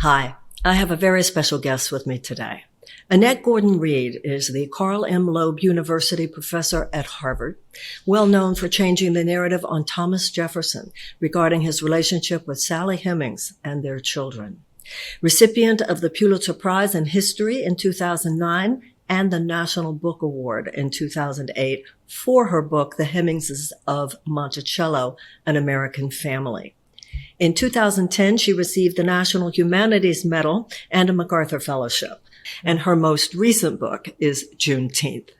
Hi, I have a very special guest with me today. Annette-Gordon Reed is the Carl M. Loeb University professor at Harvard, well known for changing the narrative on Thomas Jefferson regarding his relationship with Sally Hemings and their children. Recipient of the Pulitzer Prize in History in 2009 and the National Book Award in 2008 for her book, The Hemingses of Monticello, An American Family. In 2010, she received the National Humanities Medal and a MacArthur Fellowship. And her most recent book is Juneteenth.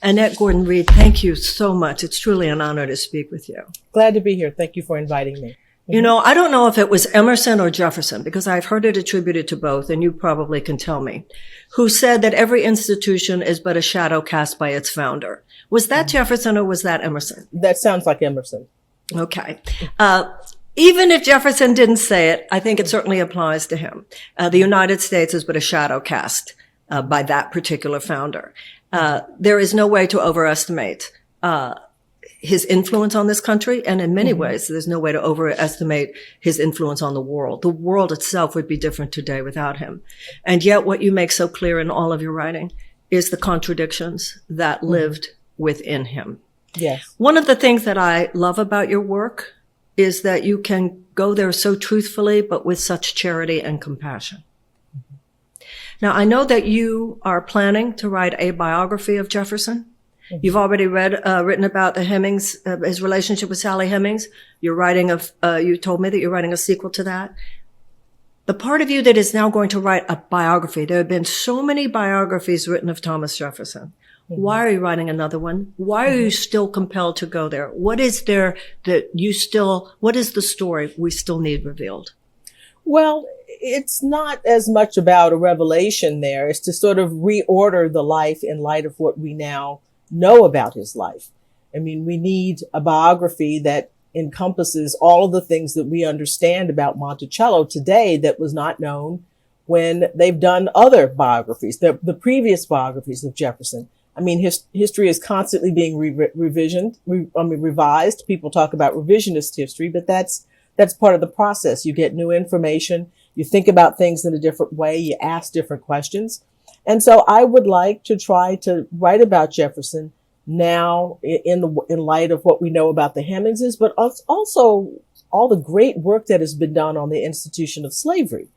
Annette-Gordon Reed, thank you so much. It's truly an honor to speak with you. Glad to be here. Thank you for inviting me. You know, I don't know if it was Emerson or Jefferson, because I've heard it attributed to both, and you probably can tell me, who said that every institution is but a shadow cast by its founder. Was that Jefferson or was that Emerson? That sounds like Emerson. Okay. Even if Jefferson didn't say it, I think it certainly applies to him. The United States is but a shadow cast by that particular founder. There is no way to overestimate his influence on this country, and in many ways, there's no way to overestimate his influence on the world. The world itself would be different today without him. And yet, what you make so clear in all of your writing is the contradictions that lived within him. Yes. One of the things that I love about your work is that you can go there so truthfully, but with such charity and compassion. Now, I know that you are planning to write a biography of Jefferson. You've already written about the Hemings, his relationship with Sally Hemings. You're writing you told me that you're writing a sequel to that. The part of you that is now going to write a biography, there have been so many biographies written of Thomas Jefferson. Why are you writing another one? Why are you still compelled to go there? What is there that what is the story we still need revealed? Well, it's not as much about a revelation there. It's to sort of reorder the life in light of what we now know about his life. I mean, we need a biography that encompasses all of the things that we understand about Monticello today that was not known when they've done other biographies, the previous biographies of Jefferson. I mean, history is constantly being revised. People talk about revisionist history, but that's part of the process. You get new information. You think about things in a different way. You ask different questions. And so I would like to try to write about Jefferson now in light of what we know about the Hemingses, but also all the great work that has been done on the institution of slavery.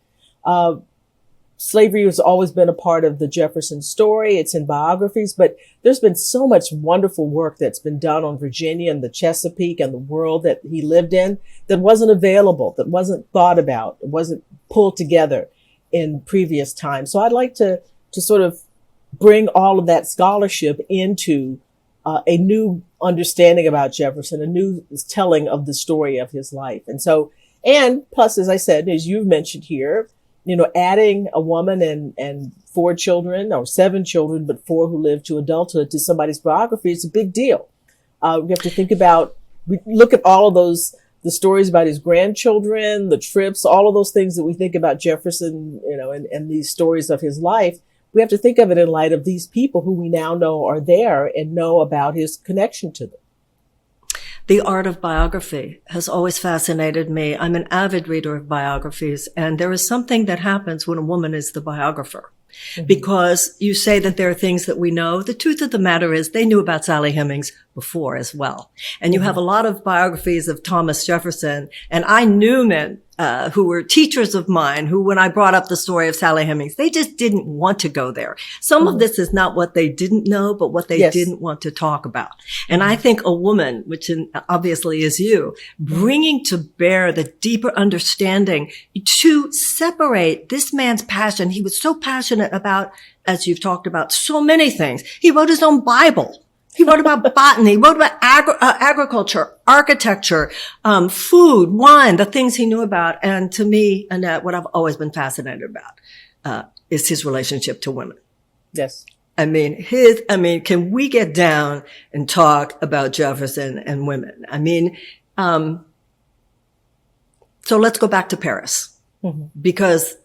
Slavery has always been a part of the Jefferson story. It's in biographies, but there's been so much wonderful work that's been done on Virginia and the Chesapeake and the world that he lived in that wasn't available, that wasn't thought about, it wasn't pulled together in previous times. So I'd like to sort of bring all of that scholarship into a new understanding about Jefferson, a new telling of the story of his life. And plus, as I said, as you've mentioned here, you know, adding a woman and 4 children or 7 children, but 4 who lived to adulthood to somebody's biography is a big deal. We have to think about, we look at all of those, the stories about his grandchildren, the trips, all of those things that we think about Jefferson, you know, and these stories of his life. We have to think of it in light of these people who we now know are there and know about his connection to them. The art of biography has always fascinated me. I'm an avid reader of biographies, and there is something that happens when a woman is the biographer. Because you say that there are things that we know. The truth of the matter is they knew about Sally Hemings before as well. And you have a lot of biographies of Thomas Jefferson, and I knew men who were teachers of mine who, when I brought up the story of Sally Hemings, they just didn't want to go there. Some of this is not what they didn't know, but what they didn't want to talk about. And I think a woman, which obviously is you, bringing to bear the deeper understanding to separate this man's passion. He was so passionate about, as you've talked about, so many things. He wrote his own Bible. He wrote about botany, he wrote about agriculture, architecture, food, wine, the things he knew about. And to me, Annette, what I've always been fascinated about is his relationship to women. Yes. I mean, can we get down and talk about Jefferson and women? I mean, so let's go back to Paris, because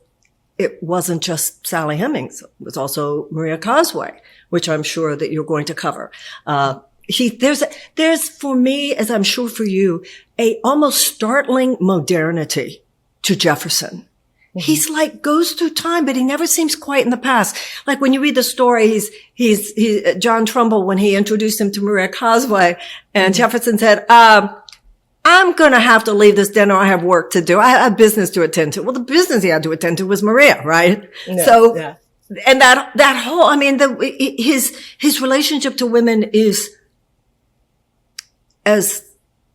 it wasn't just Sally Hemings. It was also Maria Causeway, which I'm sure that you're going to cover. There's for me, as I'm sure for you, a almost startling modernity to Jefferson. He's like goes through time, but he never seems quite in the past. Like when you read the story, he's John Trumbull when he introduced him to Maria Causeway, and Jefferson said, "I'm going to have to leave this dinner. I have work to do. I have business to attend to." Well, the business he had to attend to was Maria, right? Yeah, so, yeah. and that whole, I mean, his relationship to women is as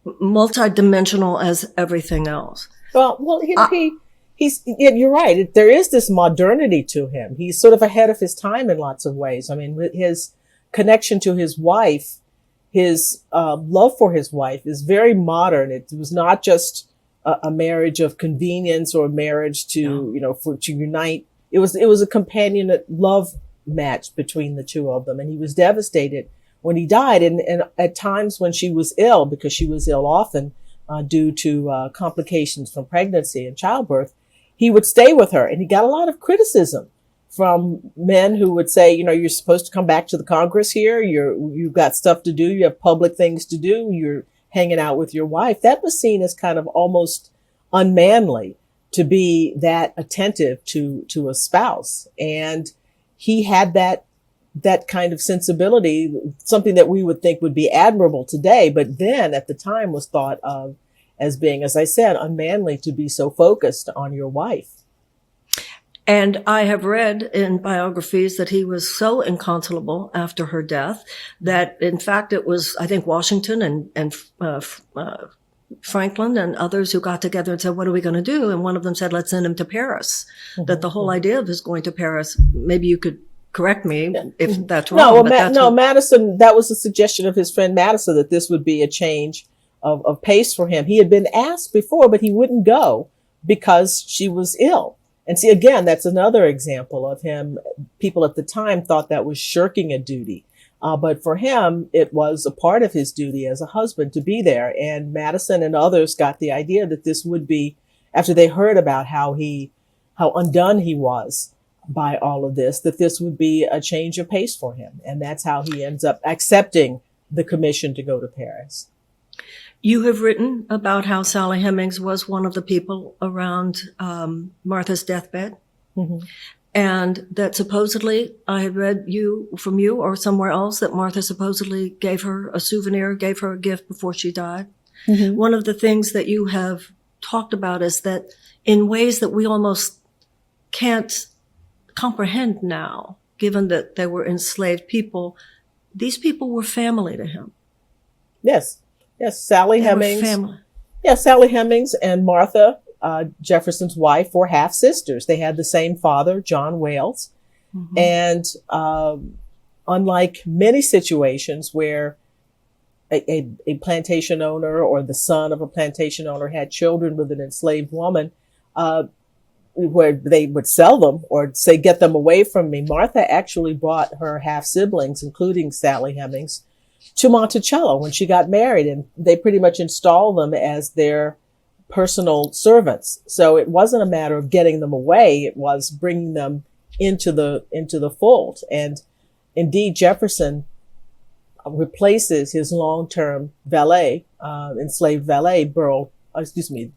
multidimensional as everything else. Well, you're right. There is this modernity to him. He's sort of ahead of his time in lots of ways. I mean, his connection to his wife, his love for his wife is very modern. It was not just a marriage of convenience or a marriage to unite. It was a companionate love match between the two of them. And he was devastated when he died. And at times when she was ill, because she was ill often due to complications from pregnancy and childbirth, he would stay with her. And he got a lot of criticism from men who would say, you're supposed to come back to the Congress here. You've got stuff to do. You have public things to do. You're hanging out with your wife. That was seen as kind of almost unmanly to be that attentive to a spouse. And he had that kind of sensibility, something that we would think would be admirable today, but then at the time was thought of as being, as I said, unmanly to be so focused on your wife. And I have read in biographies that he was so inconsolable after her death that, in fact, it was, I think, Washington and Franklin and others who got together and said, "What are we going to do?" And one of them said, "Let's send him to Paris." Mm-hmm. That the whole idea of his going to Paris, maybe you could correct me if that's wrong. Madison, that was a suggestion of his friend Madison, that this would be a change of pace for him. He had been asked before, but he wouldn't go because she was ill. And see, again, that's another example of him. People at the time thought that was shirking a duty. But for him, it was a part of his duty as a husband to be there. And Madison and others got the idea that this would be, after they heard about how undone he was by all of this, that this would be a change of pace for him. And that's how he ends up accepting the commission to go to Paris. You have written about how Sally Hemings was one of the people around Martha's deathbed. Mm-hmm. And that supposedly, I had read from you or somewhere else, that Martha supposedly gave her a souvenir, gave her a gift before she died. Mm-hmm. One of the things that you have talked about is that in ways that we almost can't comprehend now, given that they were enslaved people, these people were family to him. Yes, Sally Hemings. Family. Yes, Sally Hemings and Martha, Jefferson's wife, were half sisters. They had the same father, John Wales. Mm-hmm. And unlike many situations where a plantation owner or the son of a plantation owner had children with an enslaved woman, where they would sell them or say, "Get them away from me," Martha actually brought her half siblings, including Sally Hemings, to Monticello when she got married, and they pretty much installed them as their personal servants. So it wasn't a matter of getting them away; it was bringing them into the fold. And indeed, Jefferson replaces his long-term valet, enslaved valet, Burl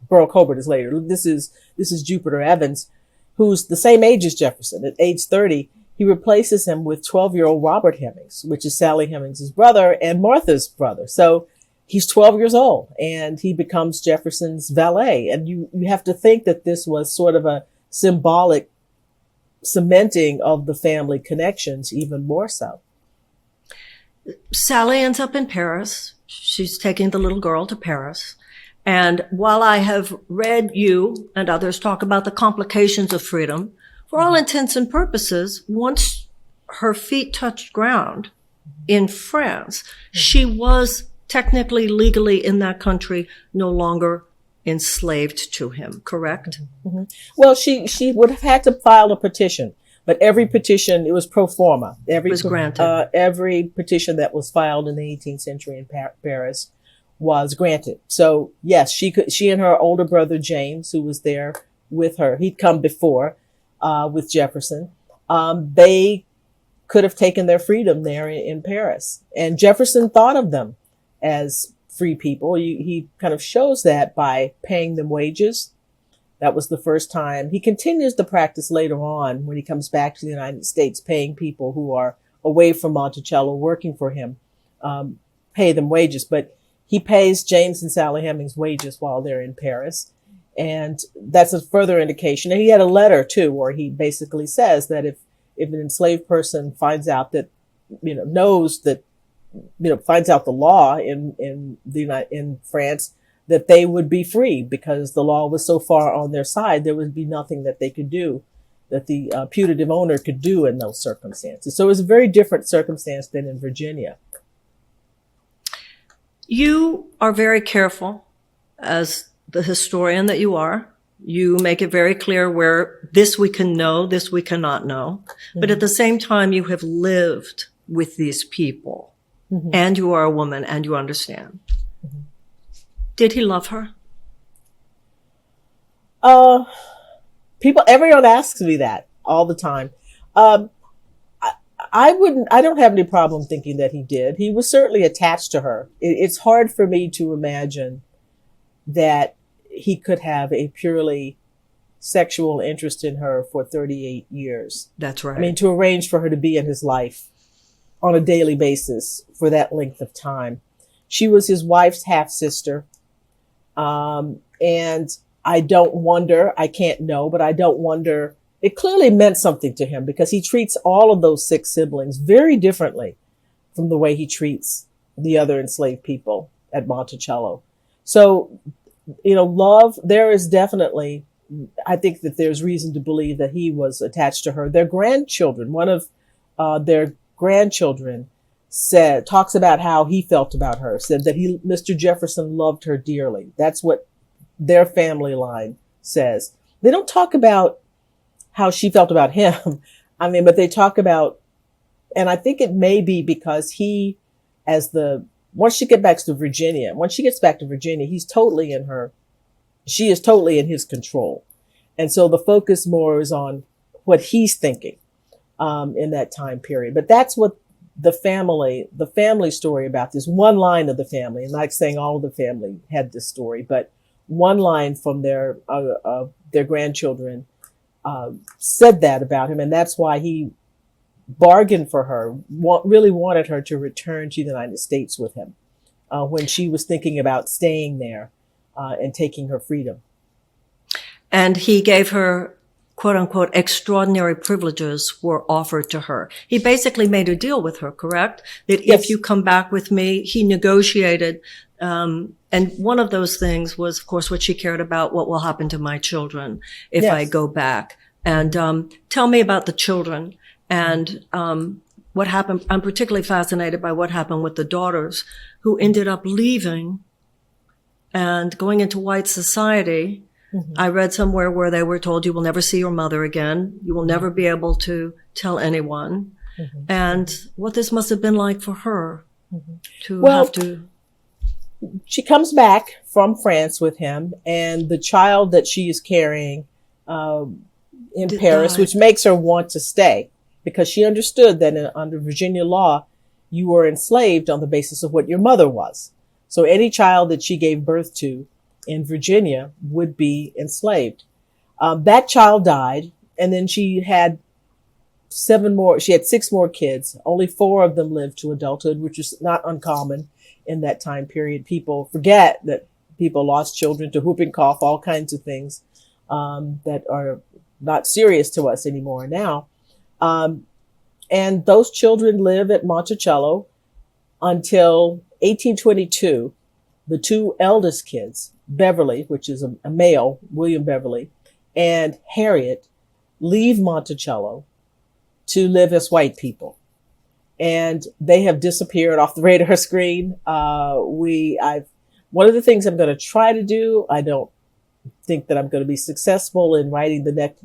Colbert is later. This is Jupiter Evans, who's the same age as Jefferson. At age 30, he replaces him with 12-year-old Robert Hemings, which is Sally Hemings' brother and Martha's brother. So he's 12 years old, and he becomes Jefferson's valet. And you have to think that this was sort of a symbolic cementing of the family connections, even more so. Sally ends up in Paris. She's taking the little girl to Paris. And while I have read you and others talk about the complications of freedom, for all intents and purposes, once her feet touched ground in France, she was technically, legally in that country, no longer enslaved to him, correct? Mm-hmm. Well, she would have had to file a petition, but every petition, it was pro forma. It was granted. Every petition that was filed in the 18th century in Paris was granted. So yes, she and her older brother James, who was there with her, he'd come before, with Jefferson. They could have taken their freedom there in Paris. And Jefferson thought of them as free people. He kind of shows that by paying them wages That was the first time. He continues the practice later on when he comes back to the United States, paying people who are away from Monticello working for him, pay them wages. But he pays James and Sally Hemings wages while they're in Paris. And that's a further indication. And he had a letter too, where he basically says that if an enslaved person finds out that, knows that, finds out the law in France, that they would be free because the law was so far on their side, there would be nothing that they could do, that the putative owner could do in those circumstances. So it was a very different circumstance than in Virginia. You are very careful, as the historian that you are. You make it very clear where this we can know, this we cannot know. Mm-hmm. But at the same time, you have lived with these people. Mm-hmm. And you are a woman and you understand. Mm-hmm. Did he love her? Everyone asks me that all the time. I don't have any problem thinking that he did. He was certainly attached to her. It's hard for me to imagine that he could have a purely sexual interest in her for 38 years. That's right. I mean, to arrange for her to be in his life on a daily basis for that length of time. She was his wife's half-sister. And I don't wonder, I can't know, but I don't wonder, it clearly meant something to him because he treats all of those 6 siblings very differently from the way he treats the other enslaved people at Monticello. So, love, there is definitely, I think that there's reason to believe that he was attached to her. Their grandchildren, one of their grandchildren talks about how he felt about her, said that Mr. Jefferson loved her dearly. That's what their family line says. They don't talk about how she felt about him. But they talk about, and I think it may be because once she gets back to Virginia, she is totally in his control. And so the focus more is on what he's thinking, in that time period. But that's what the family story about this one line of the family, and like saying all of the family had this story, but one line from their grandchildren, said that about him. And that's why he bargained for her, really wanted her to return to the United States with him, when she was thinking about staying there, and taking her freedom. And he gave her, quote unquote, extraordinary privileges were offered to her. He basically made a deal with her, correct? That Yes. If you come back with me, he negotiated. And one of those things was, of course, what she cared about, what will happen to my children if Yes. I go back. And tell me about the children and what happened. I'm particularly fascinated by what happened with the daughters who ended up leaving and going into white society. Mm-hmm. I read somewhere where they were told, you will never see your mother again. You will never be able to tell anyone. Mm-hmm. And what this must have been like for her to have to. She comes back from France with him, and the child that she is carrying in Paris, which makes her want to stay, because she understood that under Virginia law, you were enslaved on the basis of what your mother was. So any child that she gave birth to in Virginia would be enslaved. That child died, and then she had 6 more kids. Only 4 of them lived to adulthood, which is not uncommon in that time period. People forget that people lost children to whooping cough, all kinds of things that are not serious to us anymore now. And those children live at Monticello until 1822. The 2 eldest kids, Beverly, which is a male, William Beverly, and Harriet, leave Monticello to live as white people. And they have disappeared off the radar screen. One of the things I'm going to try to do, I don't think that I'm going to be successful in writing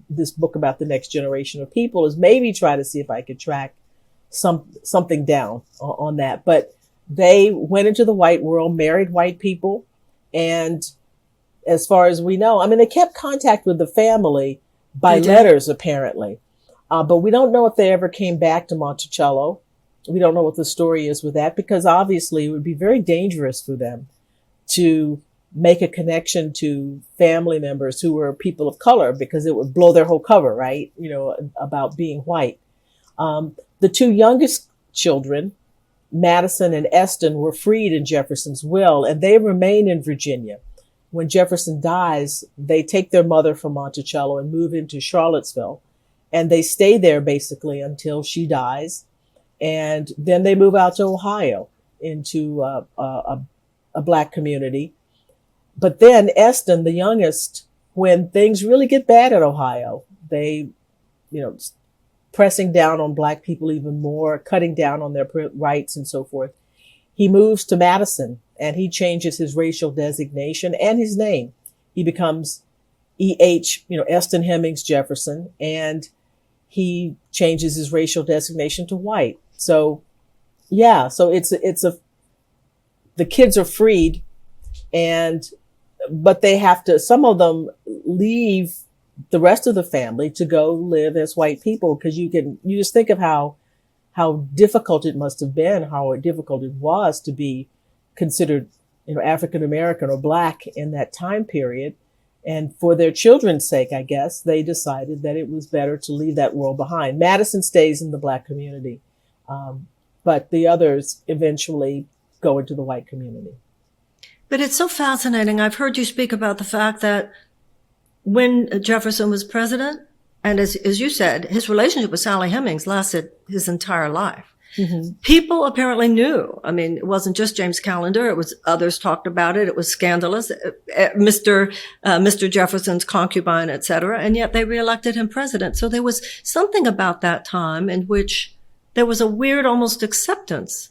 this book about the next generation of people, is maybe try to see if I could track something down on that. But they went into the white world, married white people. And as far as we know, they kept contact with the family by letters, apparently. But we don't know if they ever came back to Monticello. We don't know what the story is with that, because obviously it would be very dangerous for them to make a connection to family members who were people of color, because it would blow their whole cover, right? About being white. The two youngest children, Madison and Eston, were freed in Jefferson's will, and they remain in Virginia. When Jefferson dies, they take their mother from Monticello and move into Charlottesville, and they stay there basically until she dies. And then they move out to Ohio into a Black community. But then Eston, the youngest, when things really get bad at Ohio, they, pressing down on Black people even more, cutting down on their rights and so forth. He moves to Madison, and he changes his racial designation and his name. He becomes E.H., Eston Hemings Jefferson, and he changes his racial designation to white. So, yeah, so the kids are freed, but they have to, some of them leave the rest of the family to go live as white people, because you just think of how difficult it must have been, how difficult it was to be considered, African American or Black in that time period. And for their children's sake, I guess, they decided that it was better to leave that world behind. Madison stays in the Black community, but the others eventually go into the white community. But it's so fascinating. I've heard you speak about the fact that when Jefferson was president, and as you said, his relationship with Sally Hemings lasted his entire life. Mm-hmm. People apparently knew. I mean, it wasn't just James Callender. It was others talked about it. It was scandalous. Mr. Jefferson's concubine, et cetera. And yet they reelected him president. So there was something about that time in which there was a weird almost acceptance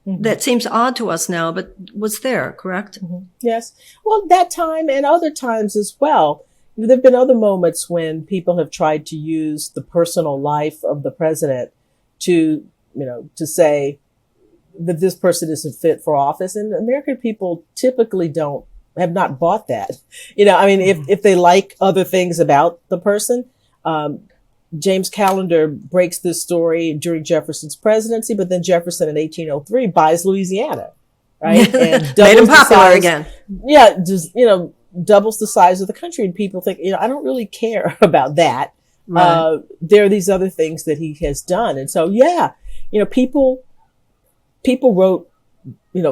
that seems odd to us now, but was there, correct? Mm-hmm. Yes. Well, that time and other times as well. There have been other moments when people have tried to use the personal life of the president to say that this person isn't fit for office. And American people typically have not bought that. If they like other things about the person, James Callender breaks this story during Jefferson's presidency, but then Jefferson in 1803 buys Louisiana, right? And made him popular again. Yeah, just, doubles the size of the country. And people think, I don't really care about that. Right. There are these other things that he has done. And so, yeah, people wrote,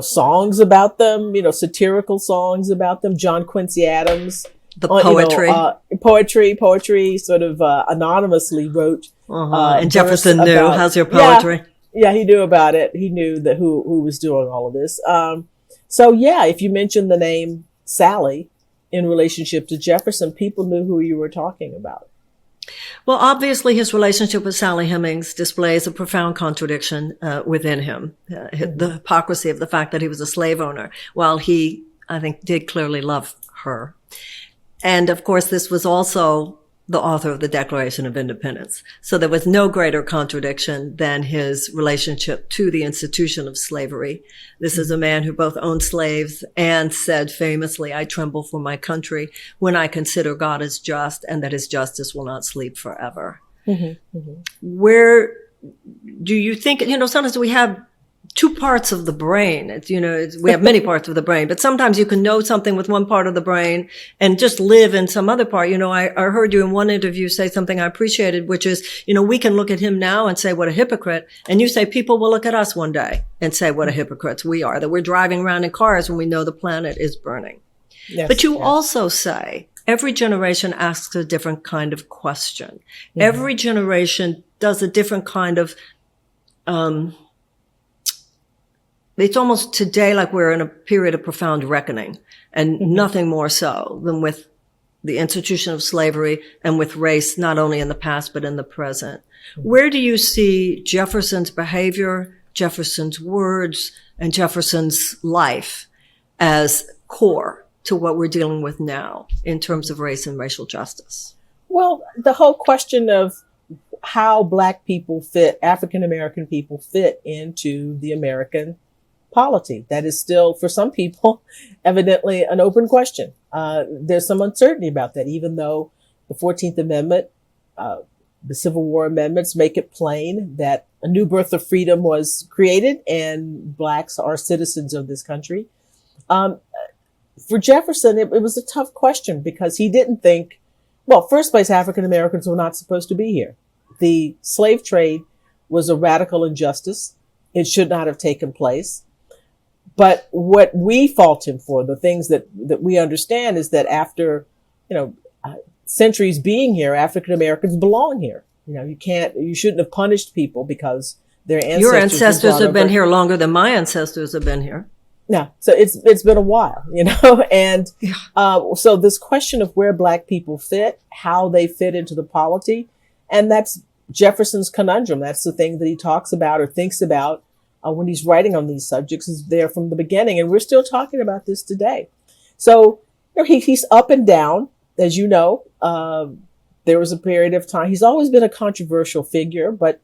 songs about them, satirical songs about them. John Quincy Adams. The poetry. Poetry sort of anonymously wrote. And Jefferson knew. How's your poetry? Yeah, he knew about it. He knew that who was doing all of this. So, yeah, if you mentioned the name Sally in relationship to Jefferson, people knew who you were talking about. Well, obviously, his relationship with Sally Hemings displays a profound contradiction within him. The hypocrisy of the fact that he was a slave owner, while he, I think, did clearly love her. And, of course, this was also the author of the Declaration of Independence. So there was no greater contradiction than his relationship to the institution of slavery. This is a man who both owned slaves and said famously, "I tremble for my country when I consider God is just and that his justice will not sleep forever." Mm-hmm. Mm-hmm. Where do you think, sometimes we have two parts of the brain. We have many parts of the brain, but sometimes you can know something with one part of the brain and just live in some other part. I heard you in one interview say something I appreciated, which is, we can look at him now and say, what a hypocrite. And you say people will look at us one day and say, what a hypocrites we are, that we're driving around in cars when we know the planet is burning. Yes, but you also say every generation asks a different kind of question. Mm-hmm. Every generation does a different kind of, it's almost today like we're in a period of profound reckoning, and nothing more so than with the institution of slavery and with race, not only in the past, but in the present. Where do you see Jefferson's behavior, Jefferson's words, and Jefferson's life as core to what we're dealing with now in terms of race and racial justice? Well, the whole question of how Black people fit, African American people fit into the American polity. That is still, for some people, evidently an open question. There's some uncertainty about that, even though the 14th Amendment, the Civil War amendments make it plain that a new birth of freedom was created and Blacks are citizens of this country. for Jefferson, it was a tough question because he didn't think, well, first place, African Americans were not supposed to be here. The slave trade was a radical injustice. It should not have taken place. But what we fault him for, the things that we understand, is that after, centuries being here, African Americans belong here. You shouldn't have punished people because their ancestors. Your ancestors have been here longer than my ancestors have been here. Yeah, so it's been a while, and so this question of where Black people fit, how they fit into the polity, and that's Jefferson's conundrum. That's the thing that he talks about or thinks about when he's writing on these subjects, is there from the beginning, and we're still talking about this today. So he's up and down, as you know. There was a period of time. He's always been a controversial figure, but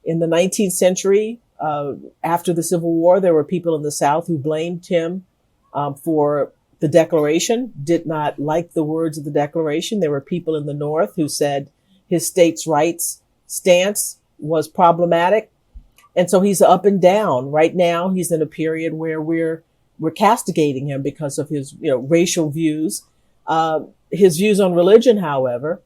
in the 19th century. After the Civil War, there were people in the South who blamed him for the Declaration, did not like the words of the Declaration. There were people in the North who said his states' rights stance was problematic. And so he's up and down. Right now, he's in a period where we're castigating him because of his racial views. His views on religion, however,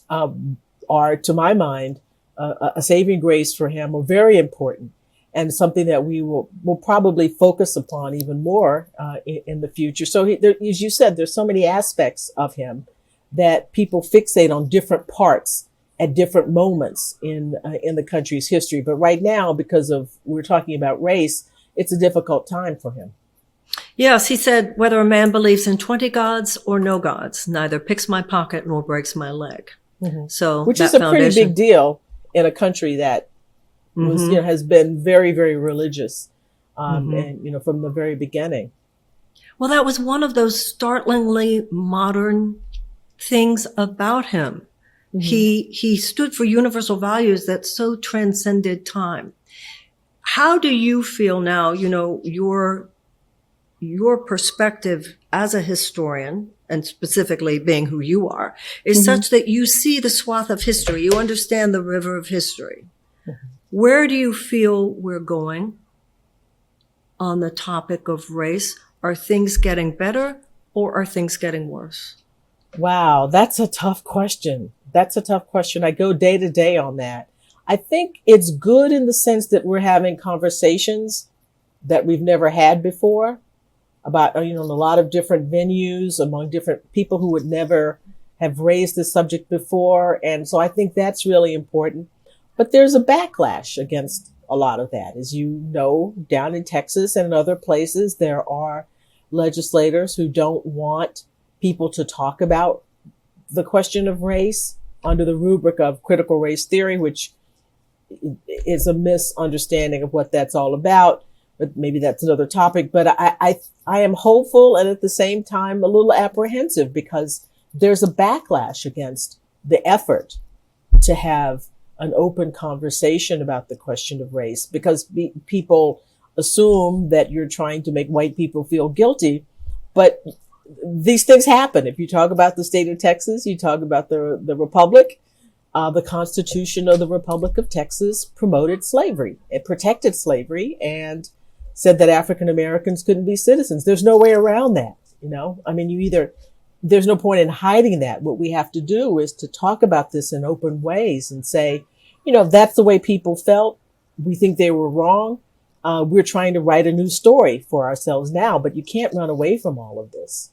are, to my mind, a saving grace for him, are very important, and something that we will probably focus upon even more in the future. So, as you said, there's so many aspects of him that people fixate on different parts at different moments in the country's history. But right now, because we're talking about race, it's a difficult time for him. Yes, he said, whether a man believes in 20 gods or no gods, neither picks my pocket nor breaks my leg. Mm-hmm. So, which is a pretty big deal in a country that was, has been very, very religious, and, from the very beginning. Well, that was one of those startlingly modern things about him. Mm-hmm. He stood for universal values that so transcended time. How do you feel now, your perspective as a historian, and specifically being who you are, is such that you see the swath of history. You understand the river of history. Mm-hmm. Where do you feel we're going on the topic of race? Are things getting better or are things getting worse? Wow, that's a tough question. I go day to day on that. I think it's good in the sense that we're having conversations that we've never had before, about, in a lot of different venues among different people who would never have raised this subject before. And so I think that's really important. But there's a backlash against a lot of that. As you know, down in Texas and in other places, there are legislators who don't want people to talk about the question of race under the rubric of critical race theory, which is a misunderstanding of what that's all about. But maybe that's another topic. But I am hopeful and at the same time a little apprehensive because there's a backlash against the effort to have an open conversation about the question of race, because people assume that you're trying to make white people feel guilty. But these things happen. If you talk about the state of Texas, you talk about the Republic, the Constitution of the Republic of Texas promoted slavery. It protected slavery and said that African Americans couldn't be citizens. There's no way around that, there's no point in hiding that. What we have to do is to talk about this in open ways and say, that's the way people felt. We think they were wrong. We're trying to write a new story for ourselves now, but you can't run away from all of this.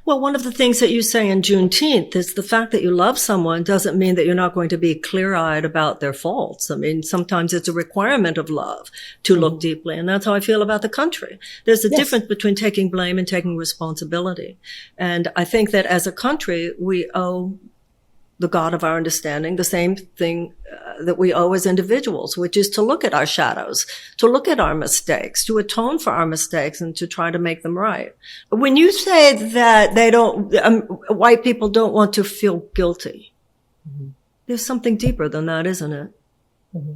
Well, one of the things that you say in Juneteenth is the fact that you love someone doesn't mean that you're not going to be clear-eyed about their faults. I mean, sometimes it's a requirement of love to look deeply, and that's how I feel about the country. There's a difference between taking blame and taking responsibility. And I think that as a country, we owe the God of our understanding the same thing that we owe as individuals, which is to look at our shadows, to look at our mistakes, to atone for our mistakes, and to try to make them right. When you say that white people don't want to feel guilty, there's something deeper than that, isn't it? Mm-hmm.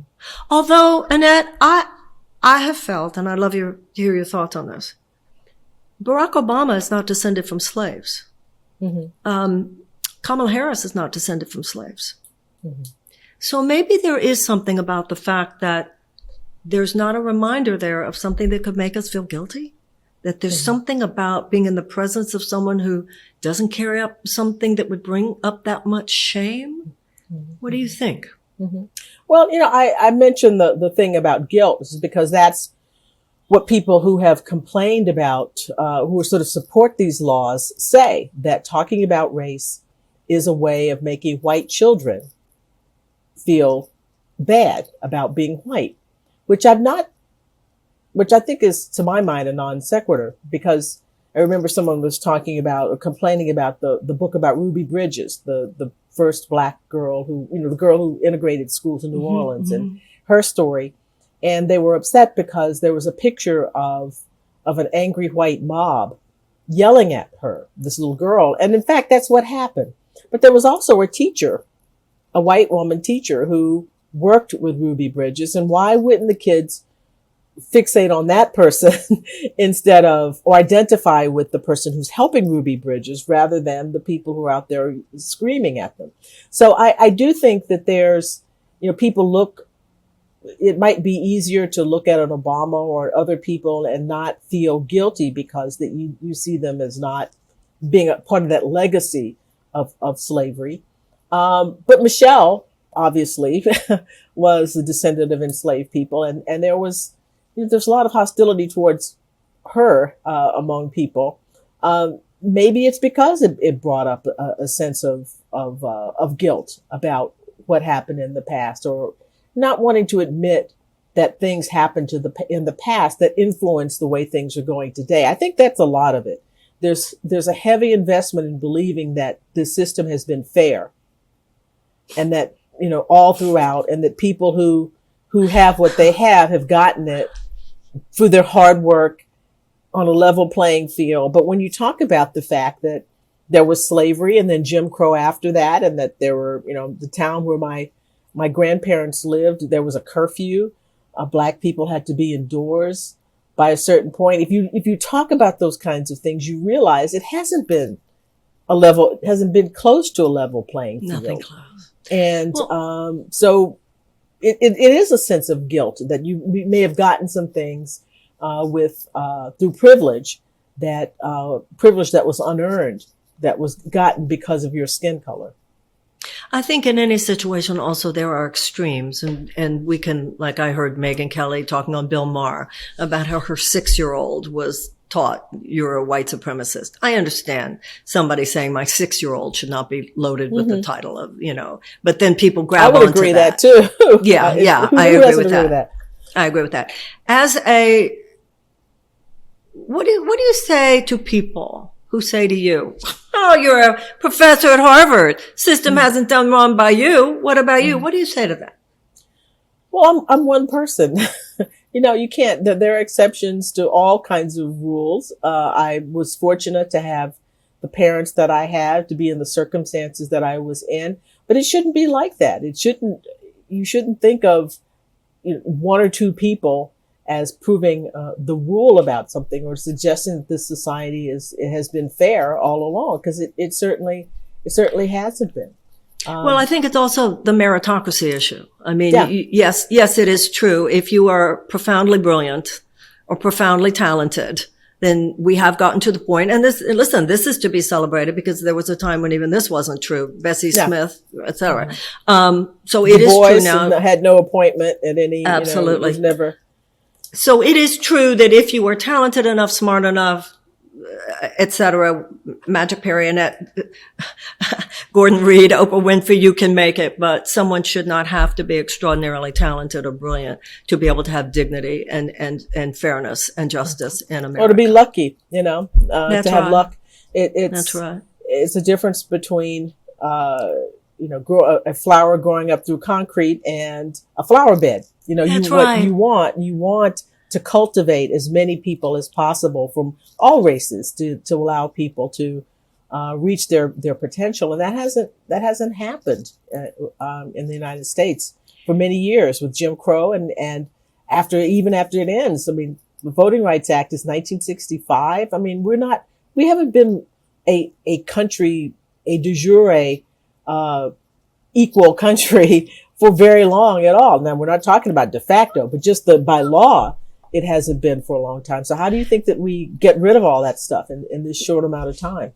Although, Annette, I have felt, and I'd love to hear your thoughts on this, Barack Obama is not descended from slaves. Mm-hmm. Kamala Harris is not descended from slaves. Mm-hmm. So maybe there is something about the fact that there's not a reminder there of something that could make us feel guilty. that there's something about being in the presence of someone who doesn't carry up something that would bring up that much shame. What do you think? Well, I mentioned the thing about guilt is because that's what people who have complained about, who sort of support these laws say, that talking about race is a way of making white children feel bad about being white, which I think is, to my mind, a non sequitur, because I remember someone was talking about or complaining about the book about Ruby Bridges, the first Black girl the girl who integrated schools in New Orleans, and her story. And they were upset because there was a picture of an angry white mob yelling at her, this little girl. And in fact, that's what happened. But there was also a teacher, a white woman teacher, who worked with Ruby Bridges. And why wouldn't the kids fixate on that person instead of, or identify with the person who's helping Ruby Bridges rather than the people who are out there screaming at them? So I do think that there's, people it might be easier to look at an Obama or other people and not feel guilty because that you see them as not being a part of that legacy of slavery. But Michelle, obviously, was a descendant of enslaved people. And there's a lot of hostility towards her among people. Maybe it's because it brought up a sense of guilt about what happened in the past, or not wanting to admit that things happened in the past that influence the way things are going today. I think that's a lot of it. There's a heavy investment in believing that the system has been fair, and that, all throughout, and that people who have what they have gotten it through their hard work on a level playing field. But when you talk about the fact that there was slavery and then Jim Crow after that, and that there were, the town where my grandparents lived, there was a curfew. Black people had to be indoors by a certain point. If you talk about those kinds of things, you realize it hasn't been close to a level playing field. Nothing close. And so it is a sense of guilt that you may have gotten some things through privilege that was unearned, that was gotten because of your skin color. I think in any situation also there are extremes, and we can, like I heard Megyn Kelly talking on Bill Maher about how her 6-year-old was taught you're a white supremacist. I understand somebody saying my 6-year-old should not be loaded with the title of, but then people grab onto that. I would agree that too. Yeah, I agree with that. I agree with that. What do you say to people who say to you, oh, you're a professor at Harvard. System hasn't done wrong by you. What about you? What do you say to that? Well, I'm one person. You can't, there are exceptions to all kinds of rules. I was fortunate to have the parents that I had, to be in the circumstances that I was in, but it shouldn't be like that. You shouldn't think of one or two people as proving the rule about something, or suggesting that this society has been fair all along, because it certainly hasn't been. Well, I think it's also the meritocracy issue. I mean, yes, it is true. If you are profoundly brilliant or profoundly talented, then we have gotten to the point, and this is to be celebrated, because there was a time when even this wasn't true. Bessie Smith, et cetera. So it is true now. Had no appointment at any. Absolutely. Was never. So it is true that if you were talented enough, smart enough, et cetera, Magic Perry, Annette-Gordon Reed, Oprah Winfrey, you can make it, but someone should not have to be extraordinarily talented or brilliant to be able to have dignity and fairness and justice in America. Or to be lucky, to have luck. That's right. It's a difference between, a flower growing up through concrete and a flower bed. What you want to cultivate as many people as possible from all races to allow people to reach their potential. And that hasn't happened in the United States for many years with Jim Crow. And after it ends, I mean, the Voting Rights Act is 1965. I mean, we haven't been a country, a de jure, equal country for very long at all. Now, we're not talking about de facto, but just by law, it hasn't been for a long time. So how do you think that we get rid of all that stuff in this short amount of time?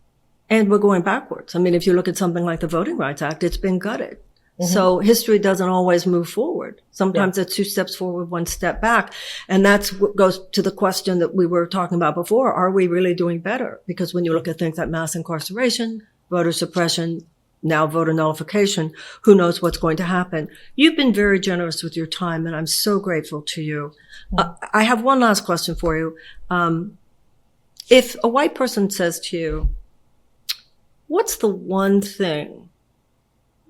And we're going backwards. I mean, if you look at something like the Voting Rights Act, it's been gutted. So history doesn't always move forward. Sometimes it's 2 steps forward, 1 step back. And that's what goes to the question that we were talking about before. Are we really doing better? Because when you look at things like mass incarceration, voter suppression, now voter nullification, who knows what's going to happen? You've been very generous with your time, and I'm so grateful to you. I have one last question for you. If a white person says to you, what's the one thing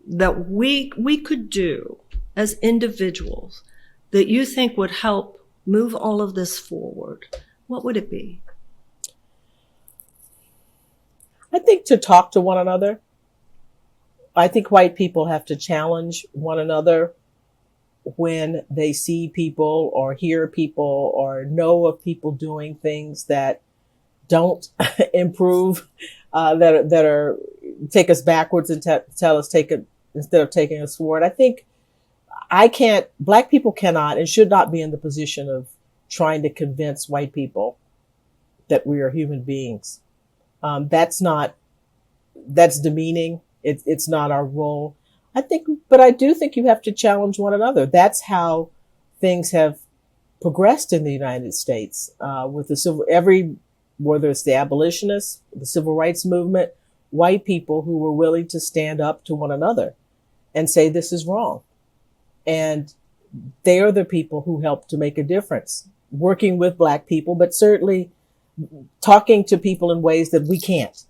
that we could do as individuals that you think would help move all of this forward, what would it be? I think to talk to one another. I think white people have to challenge one another when they see people or hear people or know of people doing things that don't improve, that are take us backwards and tell us instead of taking us forward. I think Black people cannot and should not be in the position of trying to convince white people that we are human beings. That's demeaning. It's not our role. But I do think you have to challenge one another. That's how things have progressed in the United States, with whether it's the abolitionists, the civil rights movement, white people who were willing to stand up to one another and say this is wrong. And they are the people who helped to make a difference, working with Black people, but certainly talking to people in ways that we can't.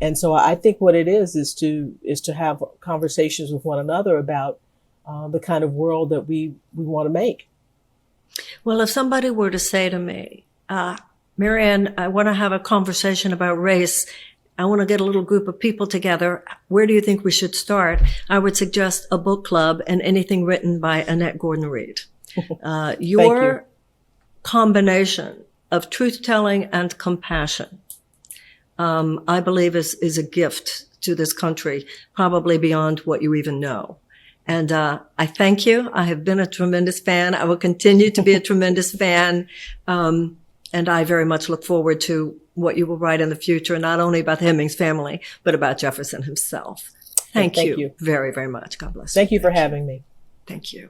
And so I think what it is to have conversations with one another about the kind of world that we want to make. Well, if somebody were to say to me, Marianne, I want to have a conversation about race, I want to get a little group of people together, where do you think we should start? I would suggest a book club and anything written by Annette-Gordon Reed. Your combination of truth-telling and compassion, I believe is a gift to this country, probably beyond what you even know. And I thank you. I have been a tremendous fan. I will continue to be a tremendous fan. And I very much look forward to what you will write in the future, not only about the Hemings family, but about Jefferson himself. Thank you very, very much. God bless you. Thank you for having me. Thank you.